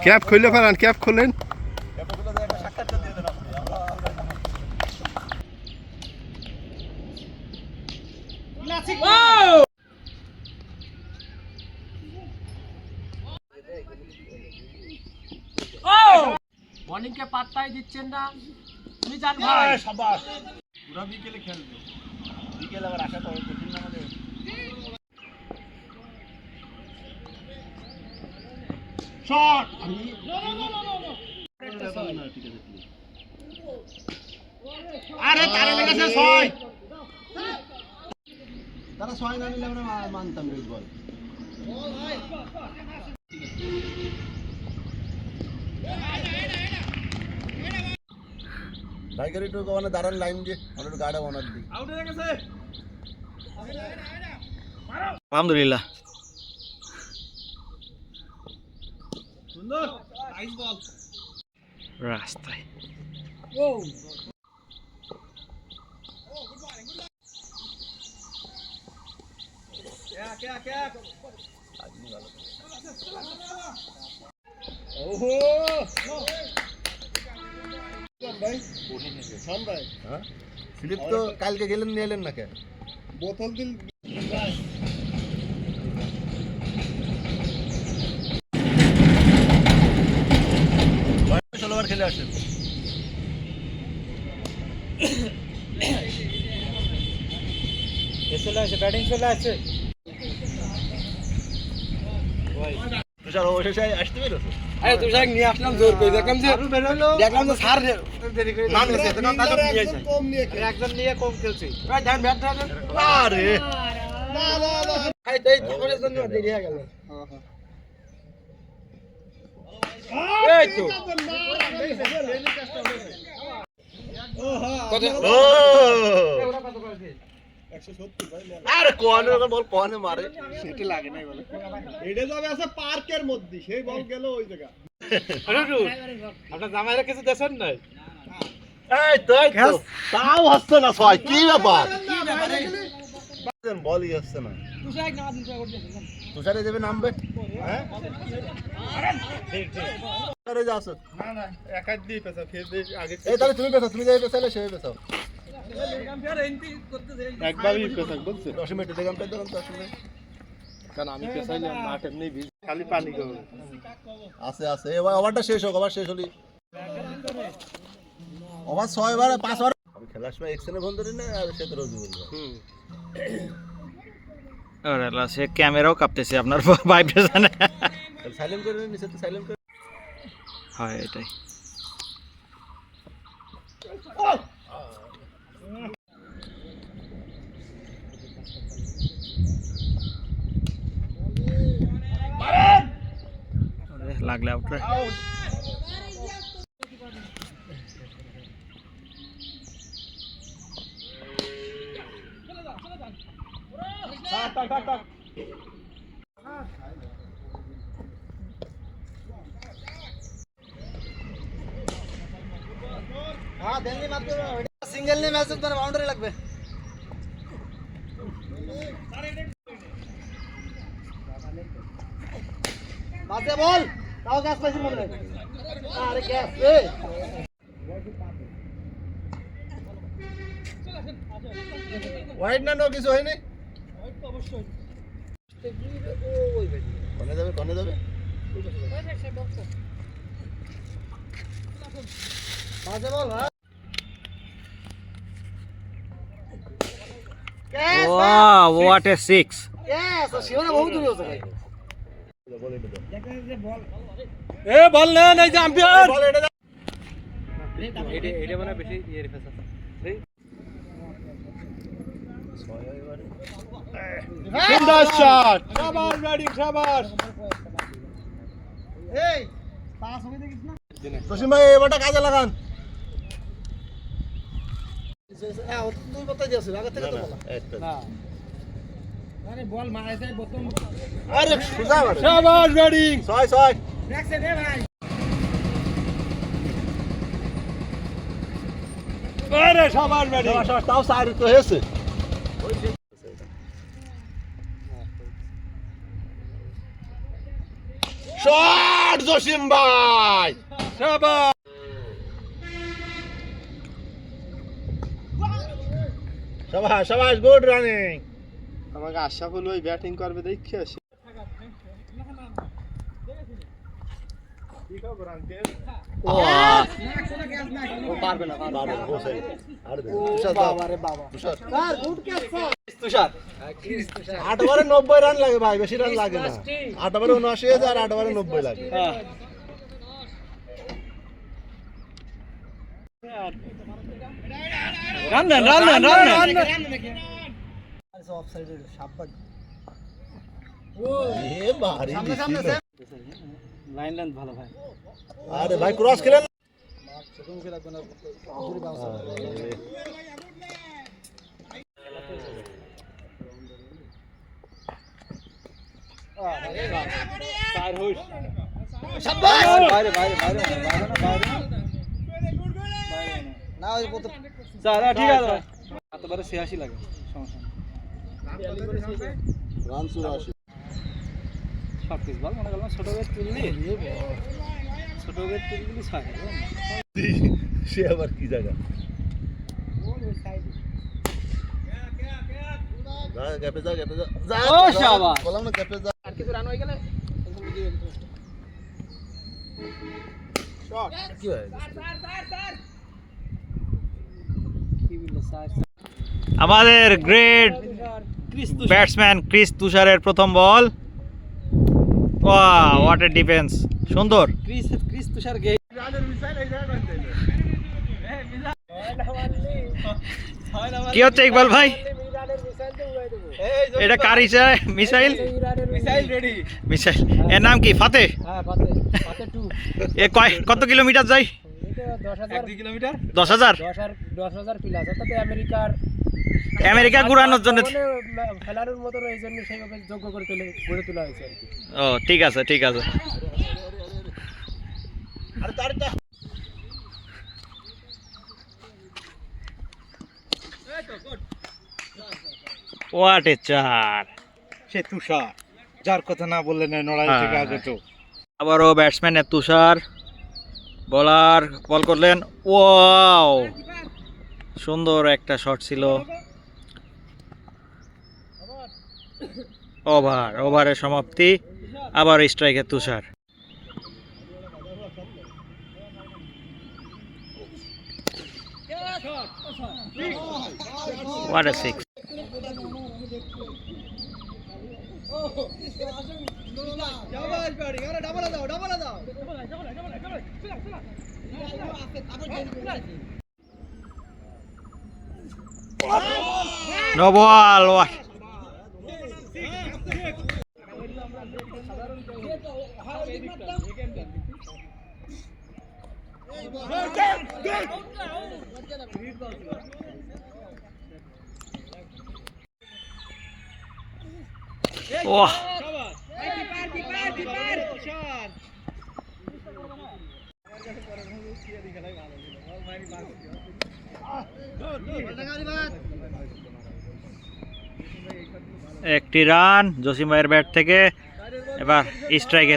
Cap খুললে ফেলান, cap খুললেন। মর্নিংকে পাত্তাই দিচ্ছেন না, তুমি জান ভাই। শাবাশ, পুরো বিকেলে খেলবে, বিকেল আবার আশা তো কঠিন না আমাদের। শট, আরে তারে লেগেছে 6, তারা 6 না নিলে আমরা মানতাম রেড বল। টাইগার একটু ওখানে দাঁড়ান লাইন দিয়ে, আমরা একটু গাড়া ওনার দিই। আউট হয়ে গেছে, আলহামদুলিল্লাহ, সুন্দর নাইস বল রাস্তায়। ও ওহো ভাই, ভাই হ্যাঁ স্লিপ তো কালকে গেলেন নিয়ে এলেন না কেন? বোতল দিল ষোলোবার খেলে আসেন। চলে আসে, ব্যাটিং চলে আসে। তুষার ও শেষে আসতে পেরেছো? আরে তুষার নিয়ে আসলাম জোর করে, দেখলাম যে স্যার দেরি করে নাম নিয়েছে, তো নাম নিয়ে আসে, একজন নিয়ে কম খেলছে। ভাই ধ্যান ব্যাট ধরে, আরে না না না ভাই এই ধরে জন্য দেরি হয়ে গেল। এই তো কত ও ওরা কত করেছে? আরে কোয়ানে বল কোয়ানে মারে, সেটা লাগে নাই বলে। এটা যাবে আছে পার্কের মধ্যে, সেই বল গেল ওই জায়গা। আপনার জামাইরা কিছু দেন নাই? এই তো তাও হচ্ছে না, ছয় কি ব্যাপার? বলই হচ্ছে না। তুষারে যাবে নামবে, হ্যাঁ তুষারে যা আসো না না, একাই দিয়ে পেছাও, ফের আগে এই তাহলে তুমি পেছাও, তুমি যাই পেছালে সে পেছাও। একবারই পেছাক বলছে। 10 মিনিট দেগামটা ধরুন তো আসলে কারণ আমি পেছাইলে মাঠ এমনি ভিজ, খালি পানি করবে। আছে আছে, এবার ওভারটা শেষ হোক, ওভার শেষ হলি ওভার 6 বার 5 বার আমি খেলার সময় এক্সেনে ফোন ধরি না, আর সে তো রোজই বলবো। আরে আল্লাহ, সে ক্যামেরাও কাঁপতেছে আপনার ভাইব্রেশনে। সাইলেন্ট করে নিচে তো সাইলেন্ট করে। হয় এটাই। লাগলে আউট রে। হ্যাঁ দেননি মাত্র সিঙ্গেল নিয়ে ম্যাচ তো বাউন্ডারি লাগবে। মাঝে বল তাও গ্যাস পাইছি মনে হয়। আরে গ্যাস রে ওয়াইড না, নো কিছু হয়নি। অবশ্যই কোনে যাবে, কোনে যাবে? মাঝে বল। Wow, what a six! Yes, শিওরে বহুত দূরে আছে ভাই। এ বল না, এই যে আম্পায়ার বল এটা এটা মানে বেশি ইয়ে রেখেছে। সুন্দর শট, শাবাশ ব্যাটিং, শাবাশ। এই পাস হবে দেখিস না। জসিম ভাই এবারটা কাজে লাগান। হ্যাঁ তুই বতাই দিছিস আগে থেকে তো বলা না আরে বল মারে যায় বোতল। আরে সুজা মারে, শাবাশ ব্যাটিং। 6 দেখছে রে ভাই। আরে শাবাশ ব্যাটিং। তাও সাইড তো হয়েছে। শট জসিম ভাই, শাবাশ শাবাশ, গুড রানিং। আমাকে আশা হলো ওই ব্যাটিং করবে দেখে আসি। ও পারবে না, বাবা ও সেই আর দে তুষার দাও। আরে বাবা তুষার স্যার গুড ক্যাচ তুষার 8 ওভারে 90 রান লাগে ভাই, বেশি রান লাগে না। 8 ওভারে 79 আর 8 ওভারে 90 লাগে। হ্যাঁ রান দেন অফসাইড শাবাশ এ বাড়ি দিছিল। লাইন ভালো ভাই। আরে ভাই ক্রস খেলেন। বাইরে না ওই কত স্যার ঠিক আছে এতবারে 86 লাগে সমস্যা রান 84। সব কিছু বল মনে করলাম ছোট বেট তুললি ছাড়ে সে আবার কি জায়গা? যা গ্যাপে যা যা। ও শাবাশ। বললাম না গ্যাপে যা। আর কিছু রান হয়ে গেলে শট কি হয়? কি বললো স্যার আমাদের গ্রেট ব্যাটসম্যান ক্রিস তুষারের প্রথম বল। ওয়াও, হোয়াট এ ডিফেন্স, সুন্দর। ক্রিস তুষার গে কি হচ্ছে ইকবাল ভাই? এটা কার মিসাইল? রেডি মিসাইল, এর নাম কি? ফাতে? হ্যাঁ পাতে 2 এ কত কিলোমিটার যায়? এটা 10000 কিলোমিটার। 10000 প্লাস অর্থাৎ আমেরিকা ঘুরানোর জন্য। ফেলানোর মতো এই জন্য সেইভাবে যোগ্য করে গড়ে তোলা হয়েছে আর কি। ও ঠিক আছে। আরে তারটা হোয়াট এ চার। সে তুষার, যার কথা না বললে না নড়াই থেকে আগে তো। আবারও ব্যাটসম্যান তুষার, বোলার বল করলেন। ওয়াও, সুন্দর একটা শট ছিল। ওভারের সমাপ্তি। আবার স্ট্রাইকে তুষার। What a six. No ball. What? Oh. একটি রান জসিম ভাইয়ের ব্যাট থেকে। এবার স্ট্রাইকে।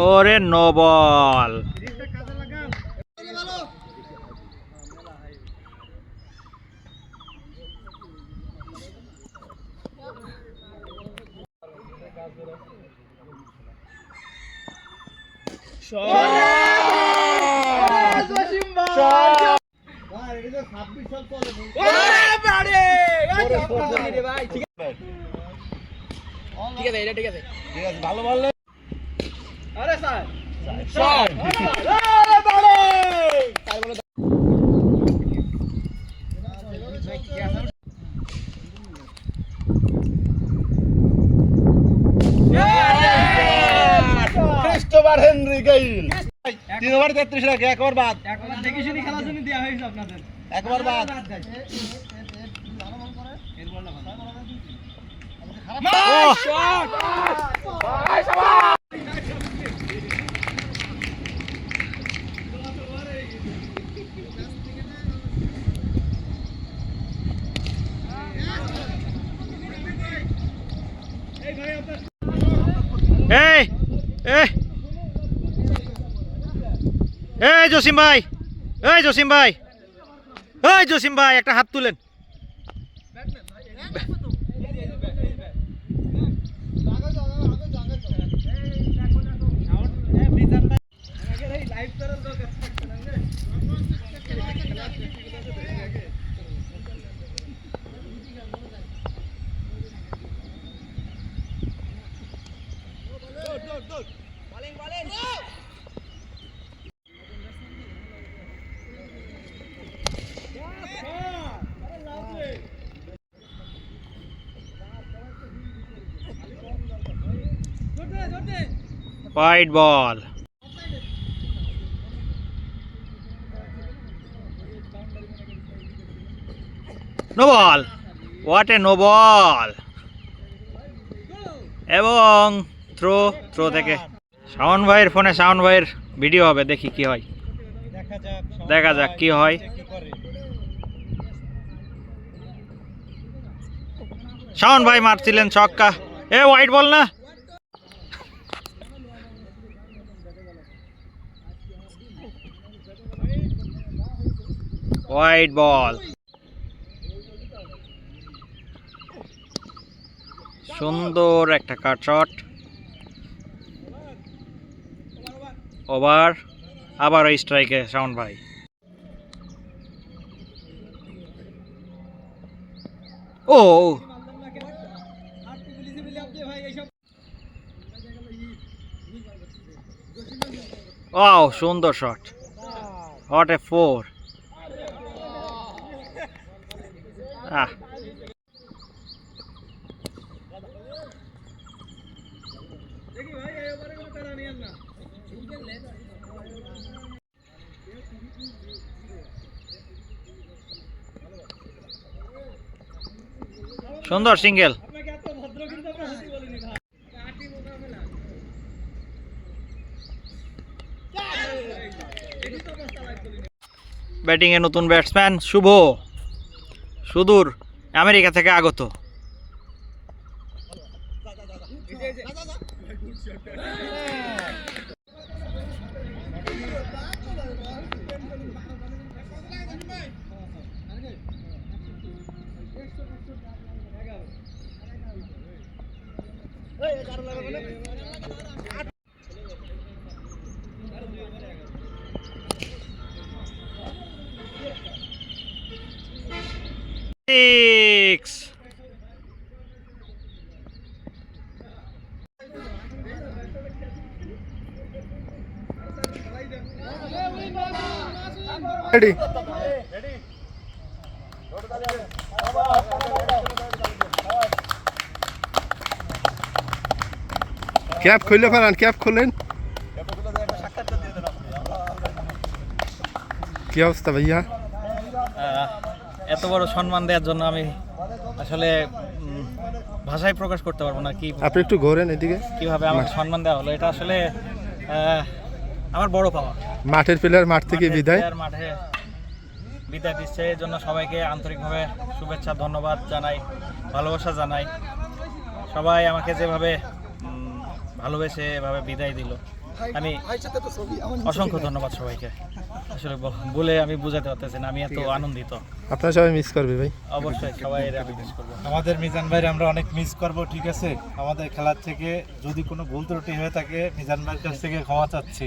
ওরে নো বল। ঠিক আছে ভালো বল। আরে sir Christopher Henry Gayle 3 over 33 run. একবার বাদ। একবার দেখে শুনি খেলার জন্য দেওয়া হয়েছে আপনাদের। একবার বাদ। এই জসিম ভাই, এই জসিম ভাই, এই জসিম ভাই, একটা হাত তুলেন। White ball, no ball, what a no ball, এবং থ্রো থেকে শাওন ভাইয়ের ফোনে শাওন ভাইয়ের ভিডিও হবে, দেখি কি হয়, দেখা যাক কি হয়। শাওন ভাই মারছিলেন ছক্কা, এ হোয়াইট বল না, হোয়াইট বল। সুন্দর একটা কাট শট, ওভার, আবার স্ট্রাইকে শাওন ভাই। ও ওয়াও, সুন্দর শট, হোয়াট এ ফোর। সুন্দর সিঙ্গেল, ব্যাটিং এ নতুন ব্যাটসম্যান শুভ, সুদূর আমেরিকা থেকে আগত। Six. Ready. ক্যাপ খুলে ফেলান, ক্যাপ খুলেন। কি অবস্থা ভাইয়া? এত বড় সম্মান দেওয়ার জন্য আমি আসলে ভাষায় প্রকাশ করতে পারবো না। কি আপনি একটু ঘোরেন এদিকে। কিভাবে আমাকে সম্মান দেওয়া হলো, এটা আসলে আমার বড় পাওয়া। মাঠের প্লেয়ার মাঠ থেকে বিদায়, মাঠে বিদায় দিচ্ছে, এর জন্য সবাইকে আন্তরিকভাবে শুভেচ্ছা, ধন্যবাদ জানাই, ভালোবাসা জানাই। সবাই আমাকে যেভাবে ভালোবেসে এভাবে বিদায় দিল, আমি অসংখ্য ধন্যবাদ সবাইকে। আসলে বলে আমি বোঝাতে পারতেছি না, আমি এত আনন্দিত। আপনারা সবাই মিস করবে ভাই। অবশ্যই সবাই আমি মিস করবো। আমাদের মিজান ভাইয়ের আমরা অনেক মিস করব, ঠিক আছে? আমাদের খেলার থেকে যদি কোনো ভুল ত্রুটি হয়ে থাকে মিজান ভাইয়ের কাছ থেকে ক্ষমা চাচ্ছি।